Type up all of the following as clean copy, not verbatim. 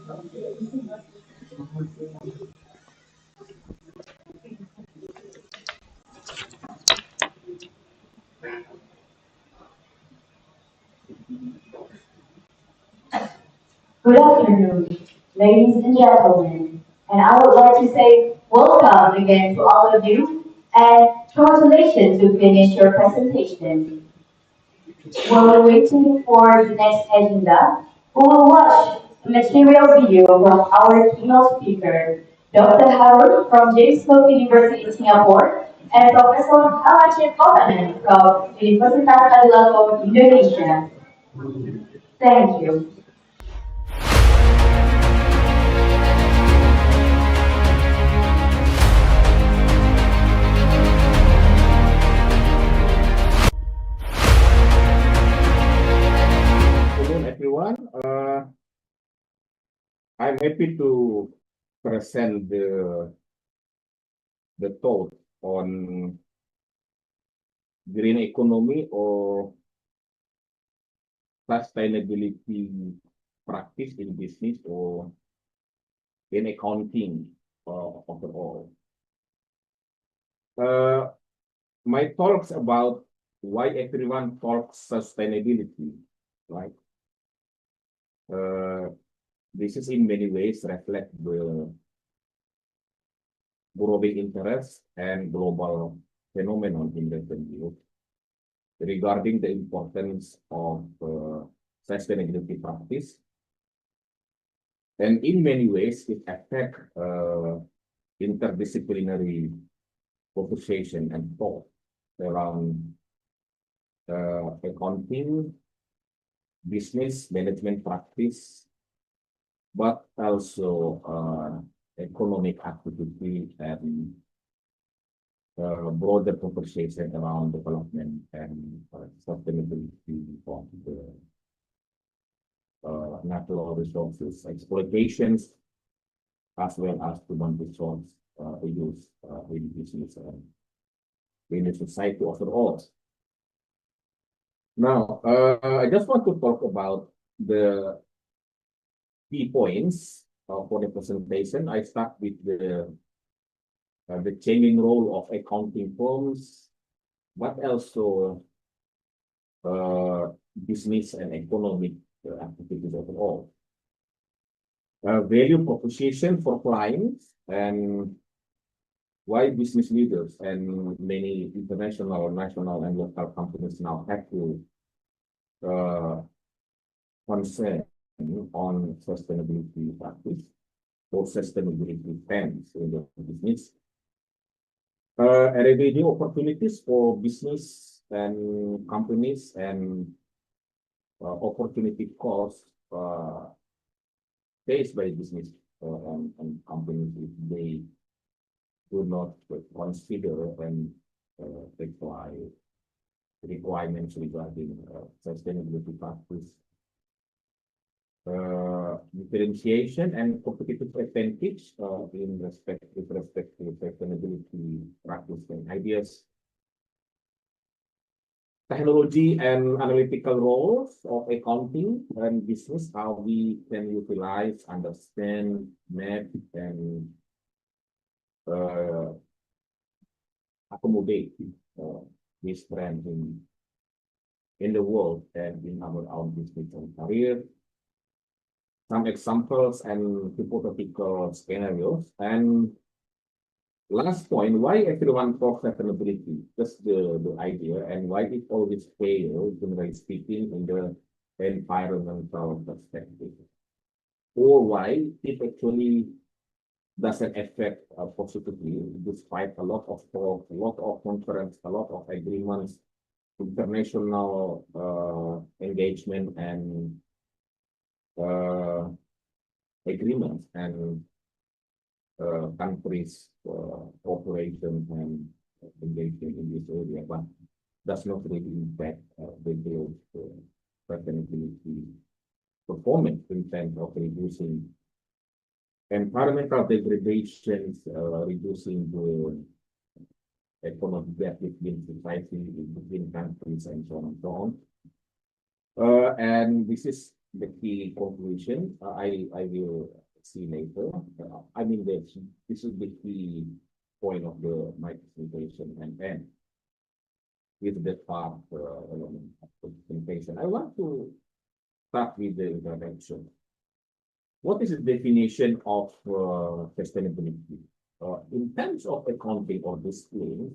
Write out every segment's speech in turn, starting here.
Good afternoon, ladies and gentlemen, and I would like to say welcome again to all of you and congratulations to finish your presentation. While we're waiting for the next agenda, we will watch a material video from our keynote speaker, Dr. Harun from James Cook University in Singapore, and Professor Alacir Kotanen from Universitas Tadulako Indonesia. Thank you. Everyone. I'm happy to present the thought on green economy or sustainability practice in business or in accounting overall. My talks about why everyone talks sustainability, right? This is in many ways reflect the growing interest and global phenomenon in the field regarding the importance of sustainability practice. And in many ways, it affects interdisciplinary conversation and thought around accounting, business management practice, but also economic activity and broader conversation around development and sustainability of the natural resources exploitations, as well as human resource use in business and in the society overall. Now, I just want to talk about the key points for the presentation. I start with the changing role of accounting firms, but also business and economic activities overall. Value proposition for clients and why business leaders and many international, national, and local companies now have to concern on sustainability practice or sustainability trends in the business. Everyday opportunities for business and companies and opportunity costs faced by business and companies if they do not consider and apply requirements regarding sustainability practice. Differentiation and competitive advantage with respect to sustainability practice and ideas. Technology and analytical roles of accounting and business, how we can utilize, understand, map, and accommodate this trend in the world and in our own business and career. Some examples and hypothetical scenarios. And last point, why everyone talks sustainability? Just the idea, and why it always fails, generally speaking, in the environmental perspective, or why it actually doesn't affect positively, despite a lot of talk, a lot of conference, a lot of agreements, international engagement and agreements and countries cooperation and engagement in this area, but does not really impact the sustainability performance in terms of reducing environmental degradations, reducing the economic gap between society, between countries, and so on and so on. And this is the key conclusion. I will see later. I mean, this is the key point of my presentation, and then with the part element of the presentation, I want to start with the introduction. What is the definition of sustainability? In terms of accounting or display,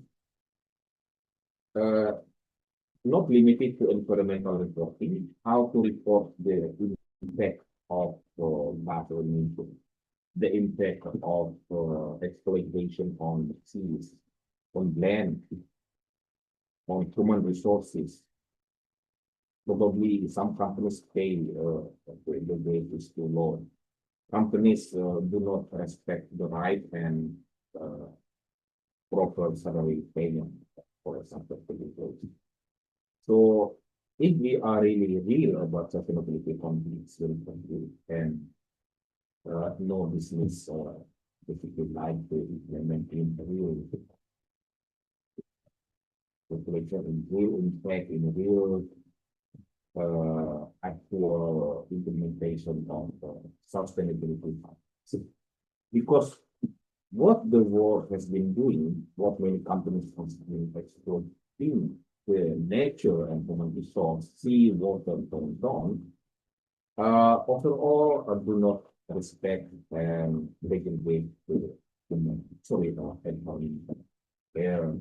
not limited to environmental reporting, how to report the impact of natural nature, the impact of exploitation on seas, on land, on human resources. Probably some companies pay the rate is too low. Companies do not respect the right and proper salary payment, for example. So if we are really real about sustainability, companies will contribute, and no business basically like to implement in real population, in real impact, in real actual implementation of sustainability. Because what the world has been doing, what many companies have been exploiting the nature and human resource, sea, water, and so on, overall do not respect and regulate the human, air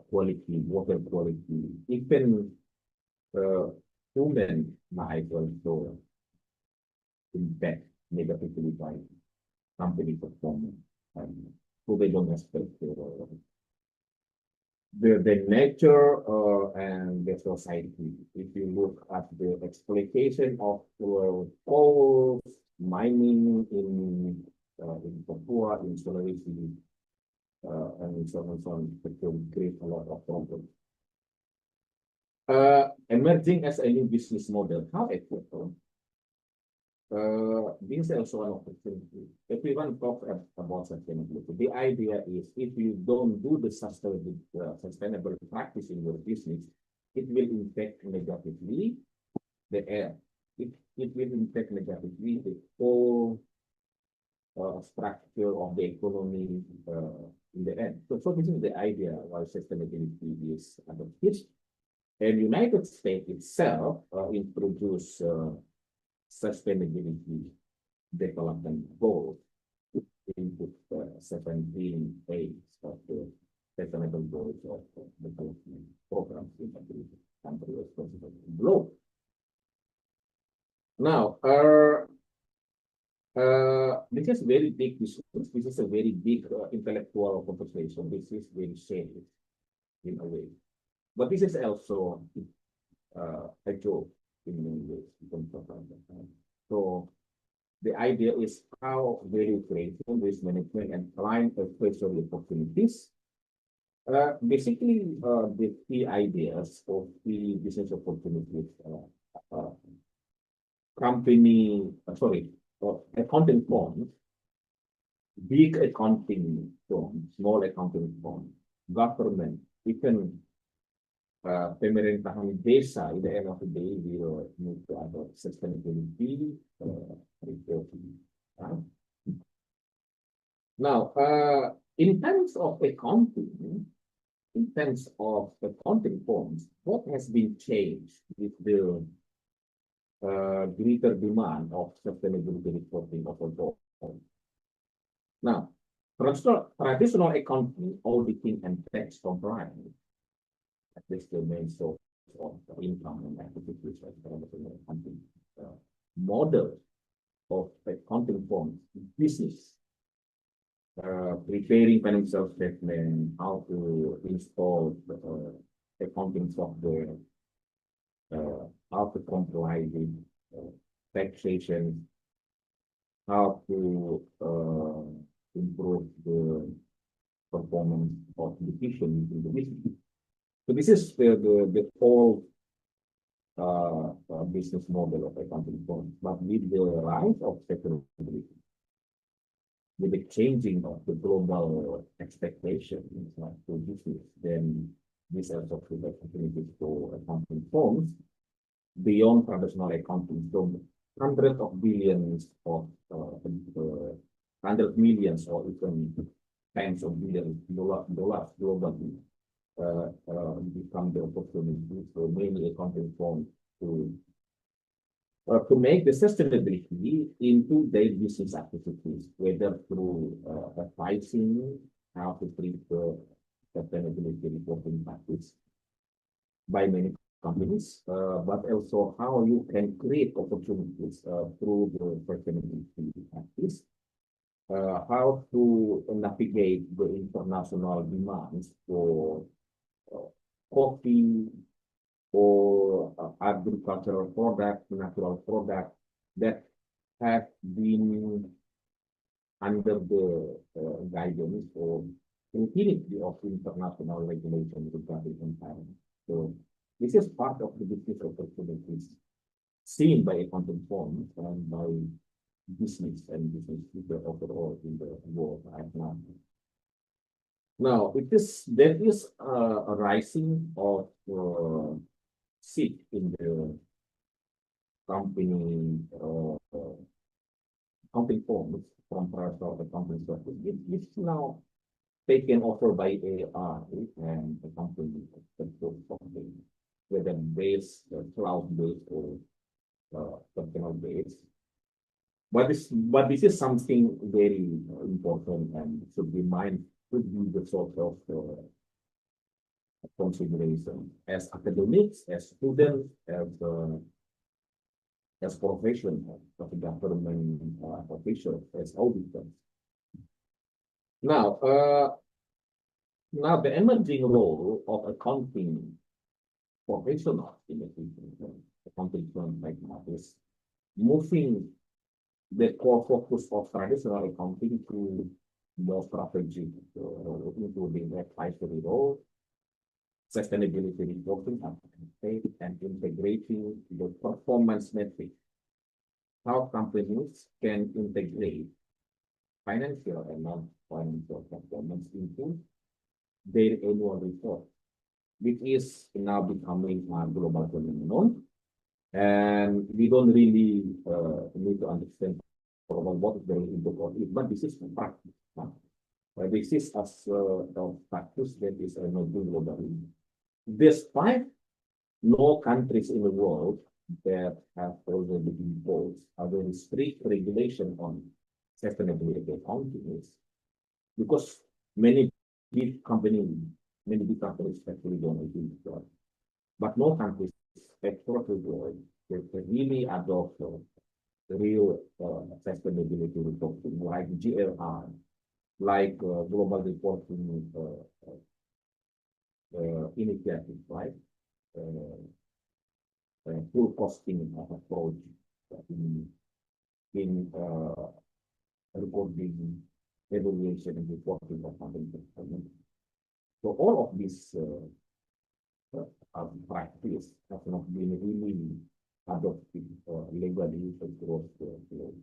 quality, water quality, even human might also impact negatively by company performance. So they don't respect the nature and the society. If you look at the exploitation of coal mining in Papua, in Sulawesi, and so on and so on, it will create a lot of problems. Emerging as a new business model, however, this is also an opportunity. Everyone talks about sustainability. The idea is if you don't do the sustainable practice in your business, it will impact negatively the air. It will impact negatively the whole structure of the economy in the end. So this is the idea why sustainability is adopted. And United States itself introduced sustainability development goals into 17 aims of the sustainable goals of development programs in every country responsible in the globe. Now, this is very big discourse. This is a very big intellectual conversation. This is very shady in a way. But this is also a joke in many ways. So the idea is how value creation, risk management, and client advisory opportunities. Basically, the key ideas of the business opportunities accounting firms, big accounting firms, small accounting firms, government, even pemerintahan desa, in the end of the day, we will move to other sustainability reporting. Now, in terms of accounting, firms, what has been changed with the greater demand of sustainability reporting of all? Now, traditional accounting, auditing, and tax compliance, at least the main source of income and activities of the accounting model of accounting firms, business, preparing financial statement, how to install accounting software, how to comply with taxation, how to improve the performance of decision in the business. So this is the whole business model of accounting firms. But with the rise of sustainability, with the changing of the global expectations to business, then this also provides opportunities for accounting firms beyond traditional accounting. So hundreds of billions of hundred millions or even tens of billions dollars globally become the opportunity for many accounting firms to make the sustainability into their business activities, whether through advising how to treat the sustainability reporting practice by many companies, but also how you can create opportunities through the sustainability practice, how to navigate the international demands for coffee or agricultural products, natural products that have been under the guidance or infinity of international regulations regarding environment. So this is part of the business opportunities seen by accounting firms and by business and business people overall in the world right now. Now, there is a rising of seat in the company accounting firms from traditional accounting services. It's now taken over by AI and the company, whether based, cloud-based or personal-based. But this is something very important and should be the sort of consideration as academics, as students, as professionals, as government officials, as auditors. Now, the emerging role of accounting professionals in the future, accounting firms like that, is moving the core focus of traditional accounting to more strategic, including advisory role, sustainability reporting, and integrating the performance metrics. How companies can integrate financial and non-financial performance into their annual report, which is now becoming a global phenomenon. And we don't really need to understand what is the impact of it, but this is practice. This is as a practice that is not globally. Despite no countries in the world that have already imposed a very strict regulation on sustainability accounting, because many big companies actually don't agree with that. But no countries across the world that really adopt real sustainability reporting, like GRI, like global reporting initiative, right? Full costing approach in recording, evaluation, and reporting of funding performance. So all of these practice have not been really adopted legally across the globe.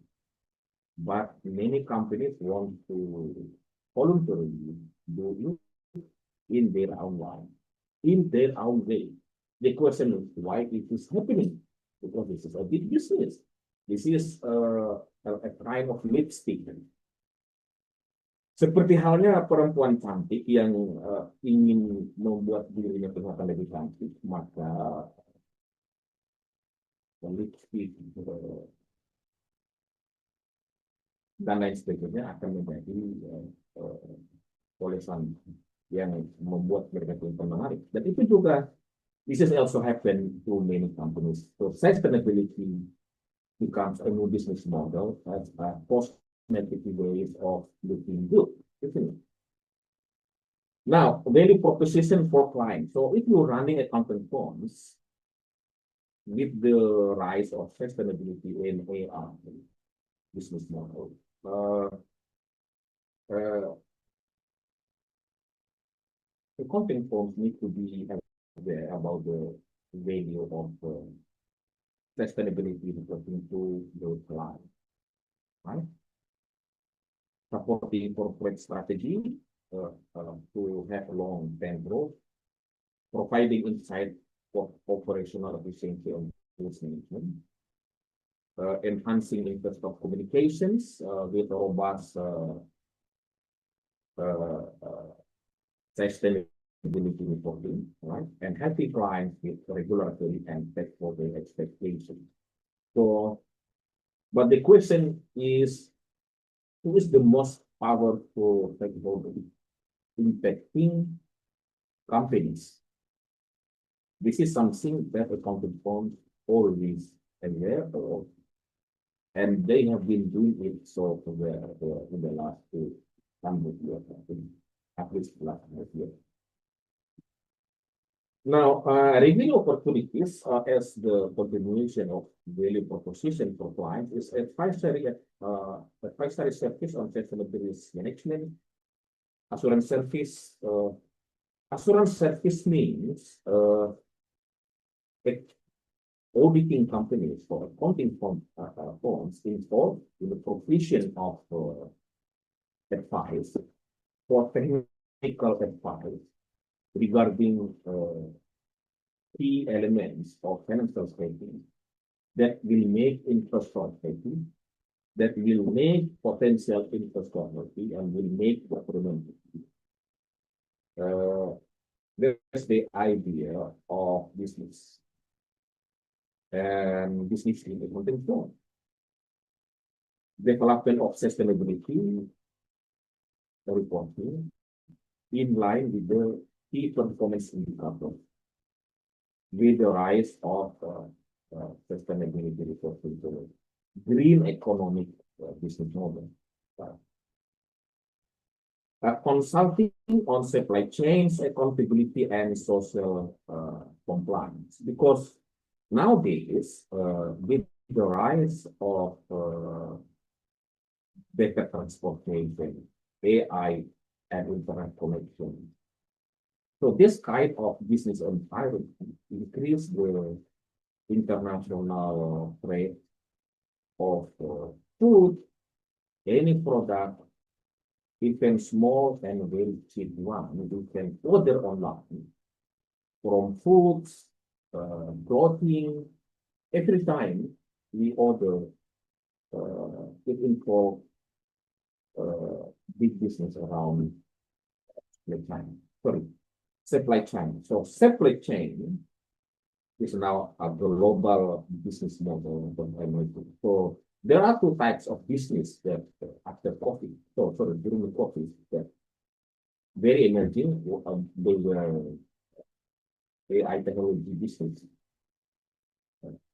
But many companies want to voluntarily do it in their own line, in their own way. The question is why it is happening? Because this is a big business. This is a kind of lipstick. Seperti halnya perempuan cantik yang ingin membuat dirinya kelihatan lebih cantik, maka lipstick dan lain sebagainya akan menjadi polesan yang membuat mereka kelihatan menarik. Dan itu juga, this is also happen to many companies. So sustainability becomes a new business model as a cosmetic ways of looking good, isn't it? Now, value proposition for clients. So if you're running accounting firms with the rise of sustainability in AR business model, accounting firms need to be aware about the value of sustainability reporting to the client, right? Supporting corporate strategy to have long-term growth, providing insight for operational efficiency and risk management, enhancing interstock communications with robust sustainability reporting, right? And helping clients with regulatory and stakeholder expectations. So, but the question is, who is the most powerful stakeholder impacting companies? This is something that accounting firms always aware of, and they have been doing it so for the last 200 years, I think, at least last 100 years. Now, revenue opportunities as the continuation of value proposition for clients is advisory service on sustainability risk management, assurance service. Assurance service means auditing companies for accounting firms involved in the provision of advice for technical advice regarding key elements of financial statement that will make interest healthy, that will make potential interest healthy, and will make government. That's the idea of business. And business in the content form. Development of sustainability reporting in line with the key performance indicator, with the rise of sustainability reporting to green economic business model. Consulting on supply chains, accountability, and social compliance. Because nowadays, with the rise of better transportation, AI, and internet connection, so this kind of business environment increase the international trade of food, any product, even small and very cheap one, you can order online from foods, clothing. Every time we order, it involves big business around supply chain. So supply chain is now a global business model. So there are two types of business that after COVID, during the COVID, that very emerging. They were AI technology business,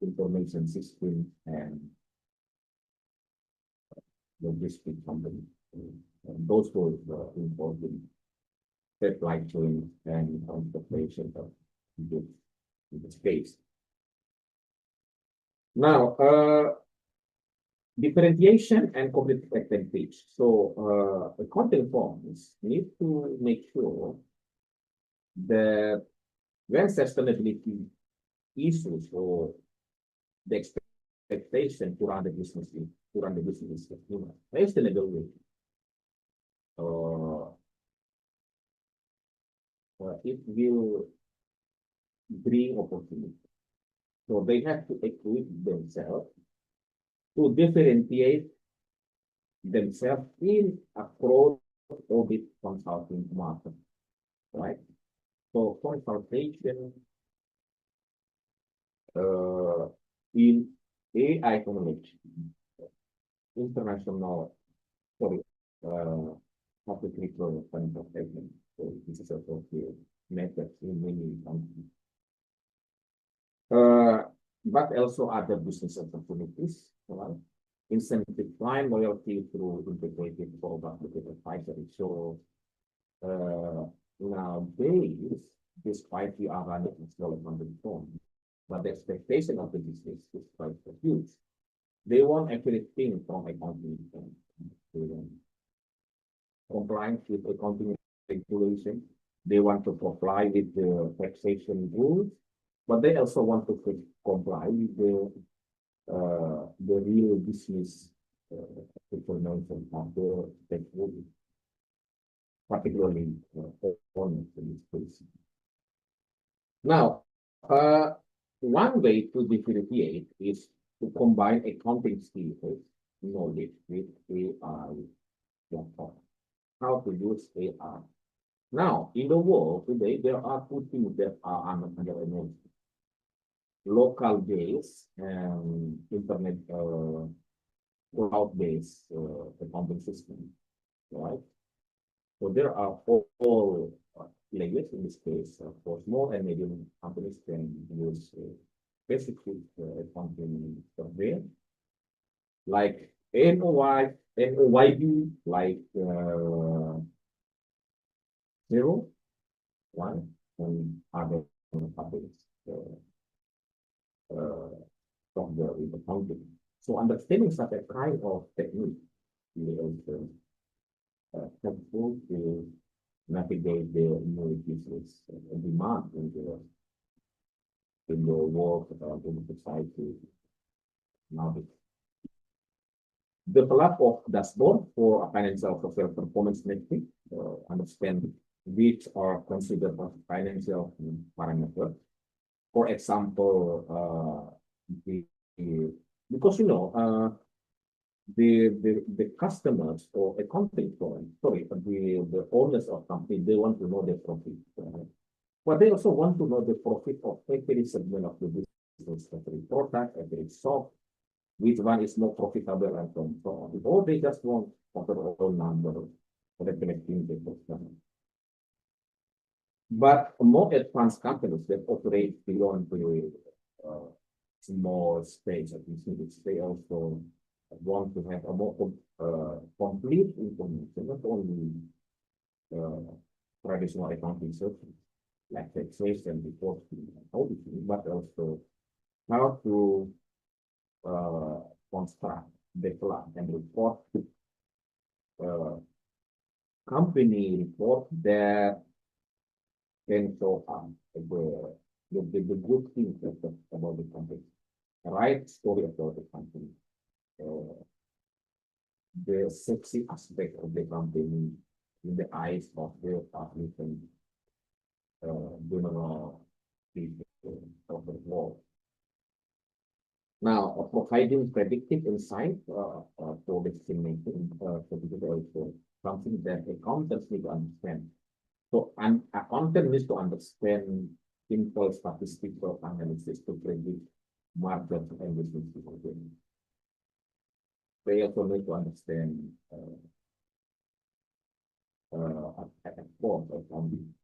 information system, and logistic company. And those were involved in supply chain and transportation of the space. Now, differentiation and competitive advantage. So, accounting firms need to make sure that when sustainability issues or the expectation to run the business in a sustainable way, it will bring opportunity. So they have to equip themselves to differentiate themselves in a cross audit consulting market, right? So consultation in AI knowledge, international, application consultation. So this is also the method in many countries. But also other business opportunities, right? Incentive client loyalty through integrated product advisory. So nowadays, despite we are running a development form, but the expectation of the business is quite huge. They want everything from accounting. They want compliance with accounting regulation. They want to comply with the taxation rules, but they also want to comply with the real business information of the stakeholders, particularly owners in this case. Now, one way to differentiate is to combine accounting skills knowledge with AI platform. How to use AI. Now, in the world today, there are two things that are under analysis. Local based and internet cloud-based accounting system, right? So there are all layers in this case for small and medium companies can use basic accounting software like NOYB, like zero, one, and other companies software in accounting. So understanding such a kind of technique will also helpful to navigate the new business demand in the world in the society now. Develop of dashboard for financial social performance metric, understand which are considered as financial parameters. For example, because the customers or accounting firm, sorry, the owners of company, they want to know their profit. But they also want to know the profit of every segment of the business, every product, every shop, which one is more profitable and so on. Or they just want overall number for the connecting the customer. But more advanced companies that operate beyond the small space of business, they also want to have a more complete information, not only traditional accounting services like taxation, reporting, and auditing, but also how to construct, develop, and report company report that can show the good things about the company, right story about the company, the sexy aspect of the company in the eyes of the public and general people of the world. Now, providing predictive insight for decision making, so this is also something that accountants need to understand. So, an accountant needs to understand simple statistical analysis to predict market and business behavior. They also need to understand at a form of accounting,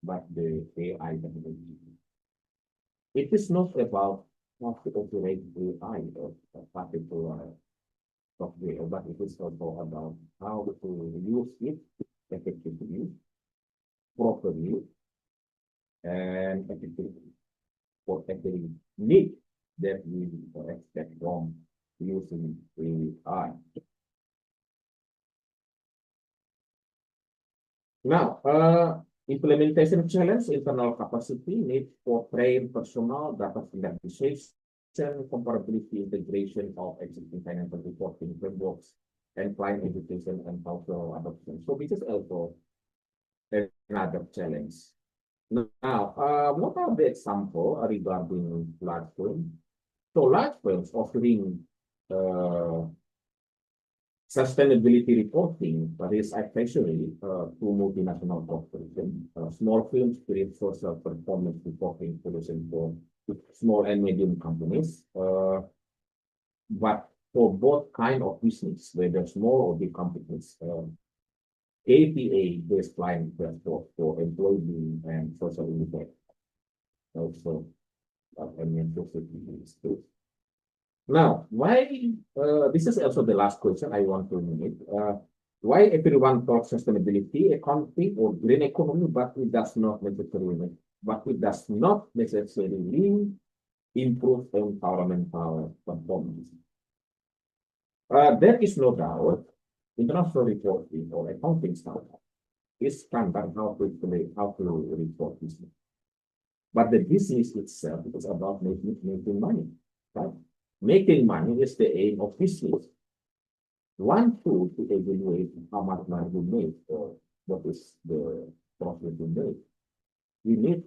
but the AI technology. It is not about how to operate AI or a particular software, but it is also about how to use it effectively, properly, and effectively for every need that we expect from using AI. Now, implementation challenge, internal capacity, need for trained personnel, data standardization, comparability, integration of existing financial reporting frameworks, and client education and cultural adoption. So this is also another challenge. Now, what are the examples regarding large firms? So large firms offering sustainability reporting, but is actually to multinational corporations. Small firms create social performance reporting solution for small and medium companies. But for both kind of business, whether small or big companies, KPA-based client dashboard for employee and social impact. Also, now, why, this is also the last question I want to make. Why everyone talks sustainability, accounting, or green economy, but it does not necessarily improve environmental performance? There is no doubt international reporting or accounting standard is standard how to report business. But the business itself is about making money, right? Making money is the aim of business. One tool to evaluate how much money we make or what is the profit we make. We need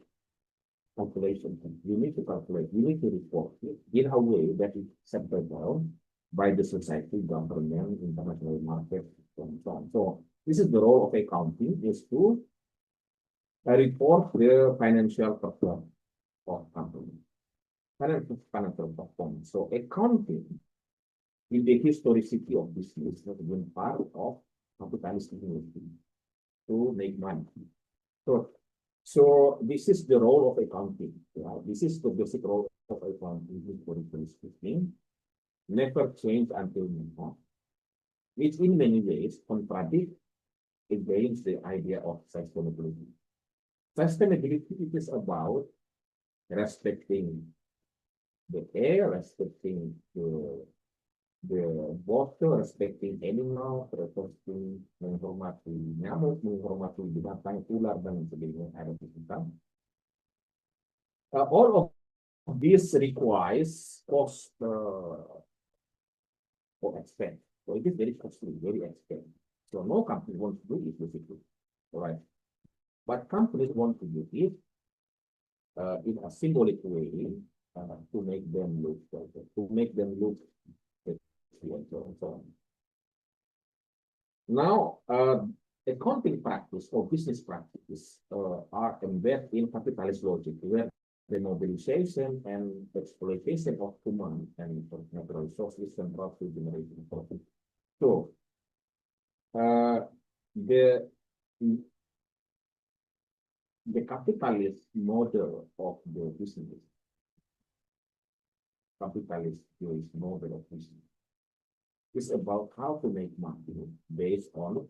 calculation. You need to calculate, you need to report it in a way that is acceptable by the society, government, international market, and so on. So this is the role of accounting, is to report the financial performance of company. Financial performance. So accounting in the historicity of business has been part of capitalist industry to make money. So this is the role of accounting. This is the basic role of accounting, historically speaking, never changed until now, which in many ways contradict against the idea of sustainability. Sustainability is about respecting the air, respecting the water, respecting animals, respecting, menghormati nyamuk, menghormati binatang, ular, dan sebagainya ada di kita. All of this requires cost or expense. So it is very costly, very expensive. So no company wants to do it basically. All right. But companies want to do it in a symbolic way to make them look better, to make them look and so on. Now, accounting practice or business practice are embedded in capitalist logic, where the mobilization and exploitation of human and natural resources central to generation profit. So, the capitalist model of the business, capitalist model of business, is about how to make money based on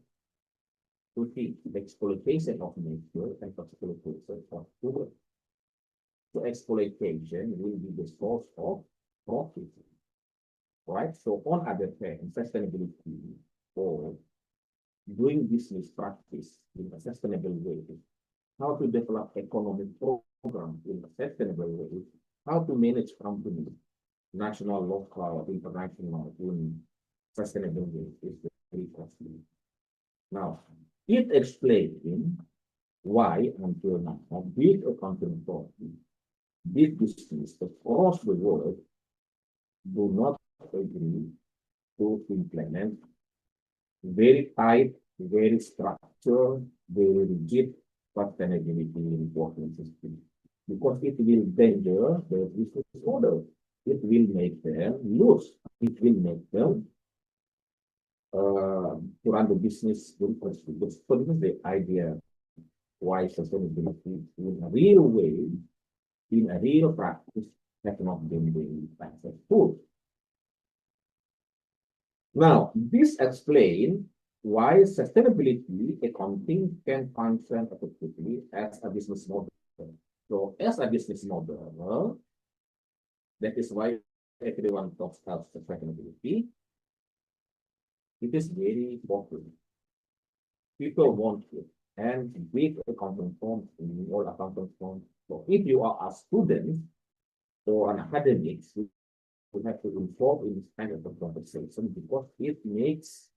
two things: exploitation of nature and exploitation of human. So exploitation will be the source of profit, right? So on other hand, sustainability or doing business practice in a sustainable way, how to develop economic programs in a sustainable way, how to manage companies, national, local, international, in sustainable way is very costly. Now, it explains why until now, big accounting firms, big business across the world do not agree to implement very tight, very structured, very rigid sustainability reporting system, because it will danger the business model. It will make them lose. It will make them to run the business very costly. So this is the idea why sustainability in a real way, in a real practice, has not been very successful. Now, this explains why sustainability accounting can function effectively as a business model. So, as a business model, that is why everyone talks about sustainability. It is very popular. People want it, and big accounting firms, all accounting firms. So, if you are a student or an academic, you have to involve in this kind of a conversation because it makes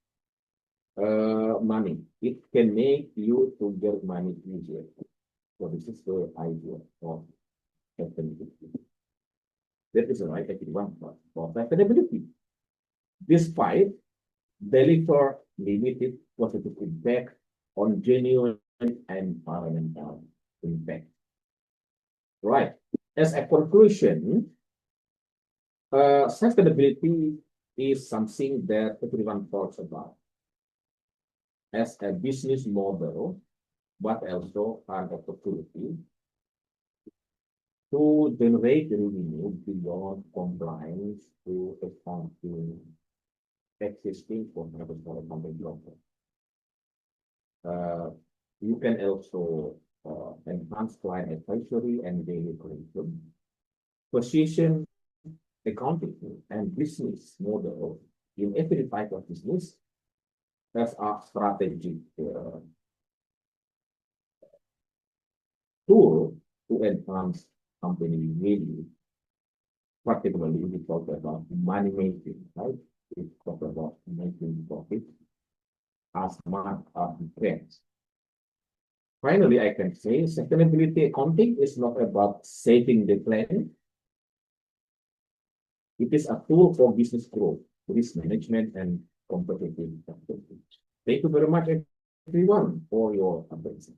money. It can make you to get money easier. So this is the idea of sustainability. That is the right one for sustainability. Despite deliver limited positive impact on genuine environmental impact. Right. As a conclusion, sustainability is something that everyone talks about as a business model, but also an opportunity to generate revenue beyond compliance to accounting existing for company global. You can also enhance client advisory and value creation, position accounting and business model in every type of business as a strategic tool to enhance company value, particularly we talk about money making, right? We talk about making profit as much as we can. Finally, I can say sustainability accounting is not about saving the planet. It is a tool for business growth, risk management, and competitive advantage. Thank you very much, everyone, for your attention.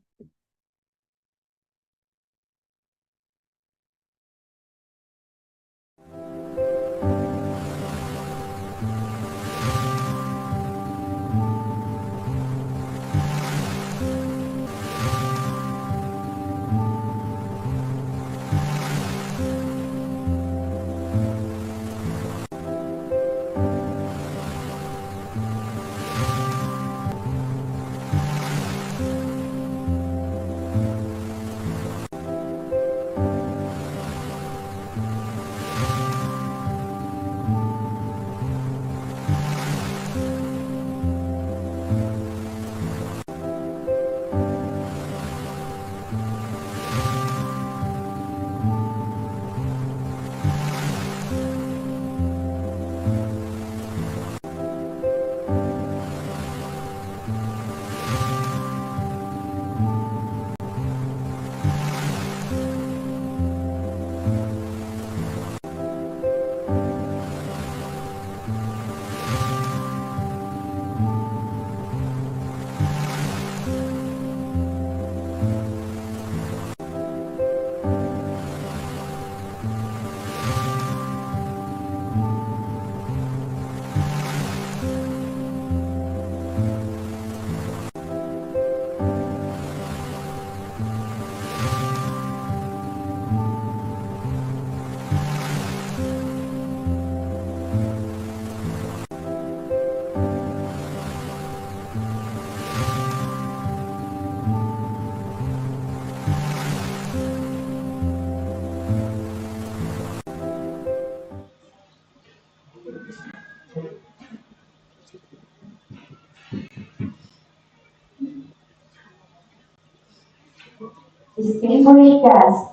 Distinguished guests,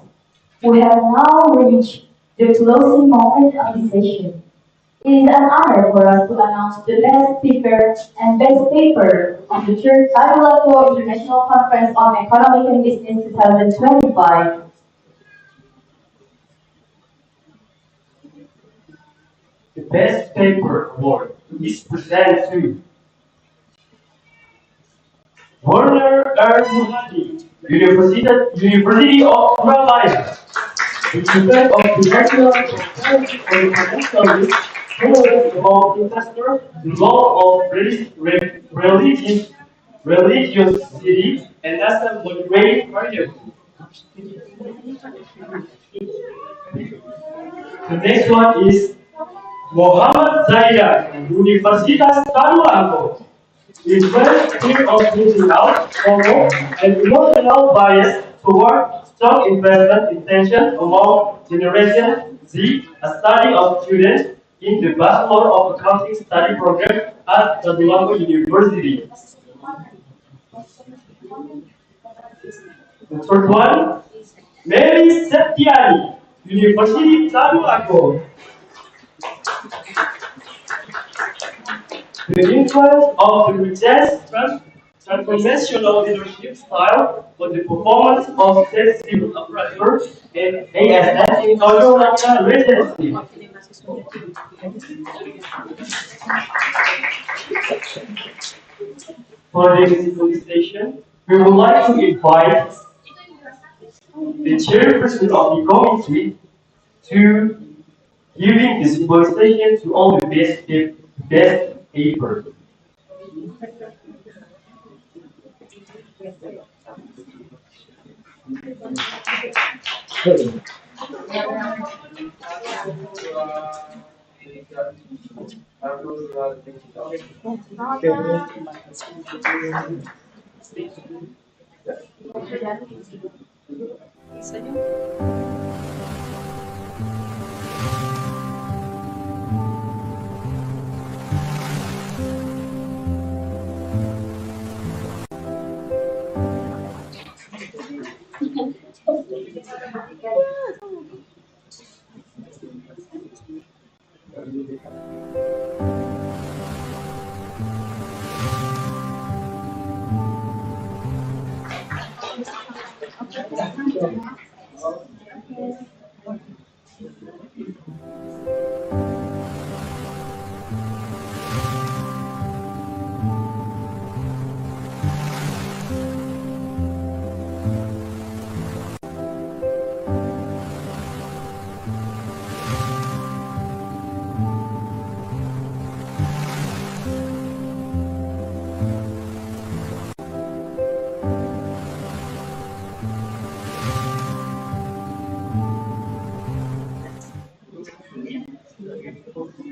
we have now reached the closing moment of the session. It is an honor for us to announce the best speaker and best paper of the third Tadulako International Conference on Economic and Business 2025. The Best Paper Award is presented to Werner R. Muhadi, University of Carolina. The effect of the national prosperity on the financial risk, knowledge of investors, the law of religiosity, and national motivating variable. The next one is Muhammad Zaidan, Universitas Tadulako. His first fear of losing out, FOMO, and emotional bias toward strong investment intention among Generation Z, a study of students in the Bachelor of Accounting study program at Tadulako University. The third one, Mary Septiani, University Tadulako. The influence of the Buddhist transformational leadership style on the performance of state civil apparatus and ASN in Toyota residency. For the municipalization, we would like to invite the chairperson of the committee to giving the symbolization to all the best papers.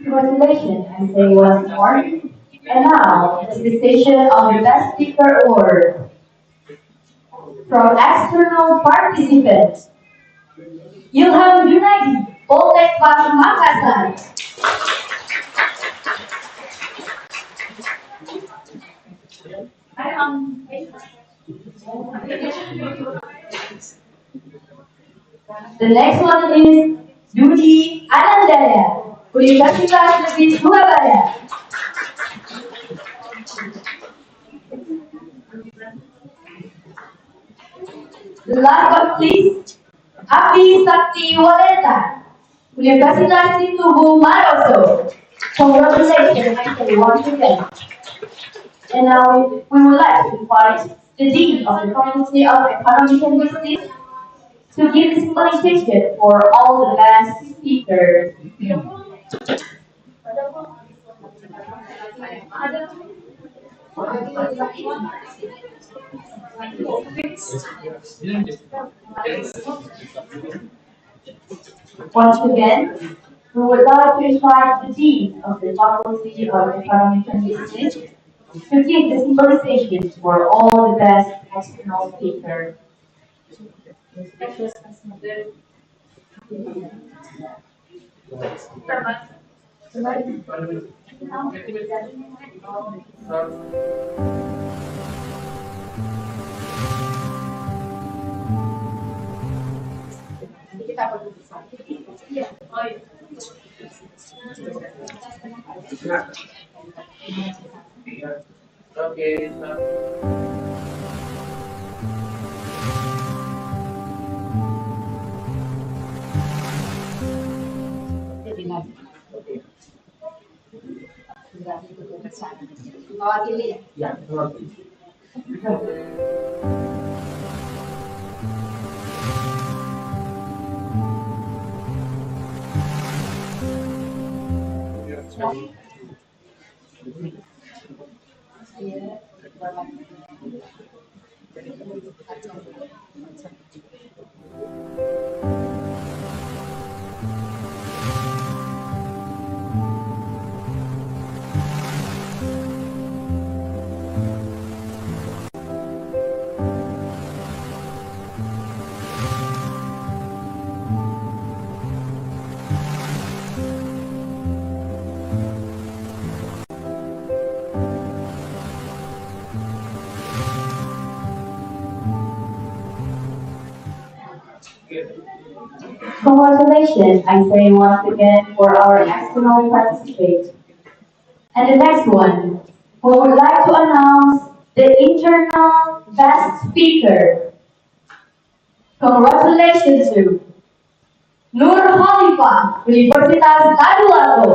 Congratulations, I say once more. And now, the decision of the Best Speaker Award from external participants. Ilham Junaidi, Poltek Palu Makassar. The next one is Dudi Anandaya, Universitas Negeri Surabaya. The last one, please, Abdi Sakti Walenta, Universitas Situbu Maroso. Congratulations, I say once again. And now we would like to invite the Dean of the Faculty of Economics and Business to give this presentation for all the best speakers. Once again, we would like to invite the Dean of the Faculty of Economics and Business to give the symbolization for all the best external speakers. Congratulations, I say once again for our external participants. And the next one, we would like to announce the internal best speaker. Congratulations to Nur Khalifah, Universitas Tadulako.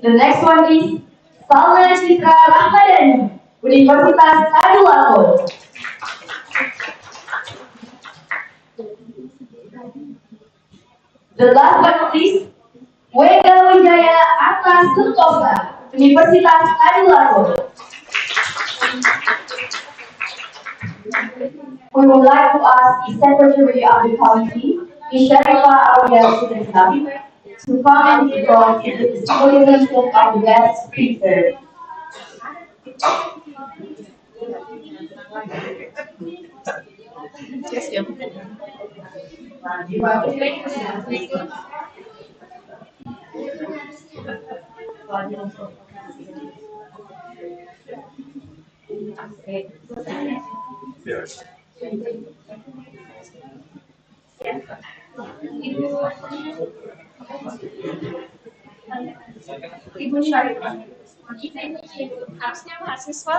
The next one is Salma Citra Rahmadani, Universitas Tadulako. The last but not least, Wega Wijaya Atta Sutosa, Universitas Tadulako. We would like to ask the Secretary of the Committee, Ms. Sharifa Aulia Sudesam, to comment on the symbolization of the best speaker. Yes. Ibu Syarifah. Harusnya mahasiswa.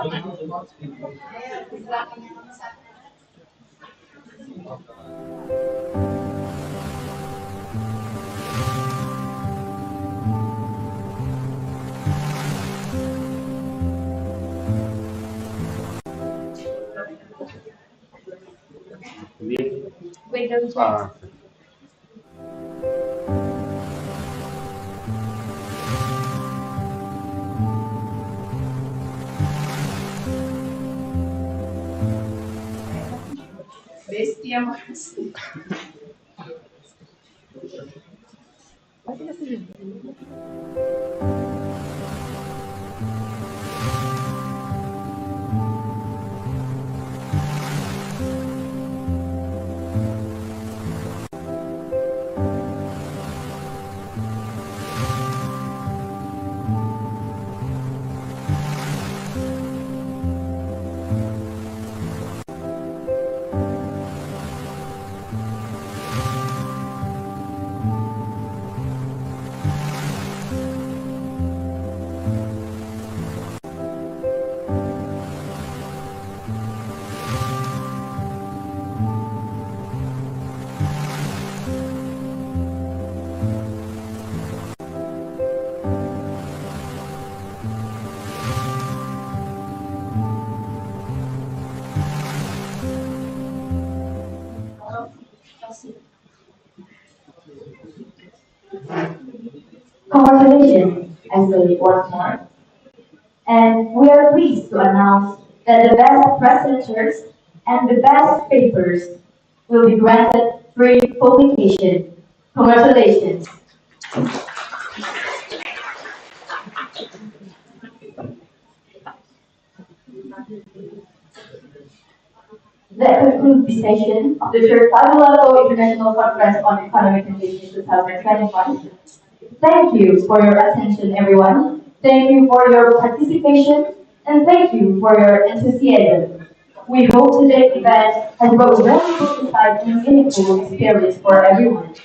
Bestia mahasiswa. Congratulations, I say once more. And we are pleased to announce that the best presenters and the best papers will be granted free publication. Congratulations. That concludes the session of the third Tadulako International Conference on Economic Conditions 2021. Thank you for your attention, everyone. Thank you for your participation, and thank you for your enthusiasm. We hope today's event has brought valuable insight and meaningful experience for everyone.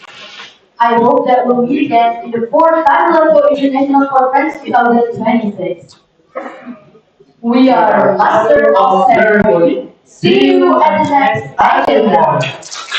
I hope that we'll meet again in the fourth Tadulako International Conference 2026. We are Master of Ceremony. See you at the next agenda.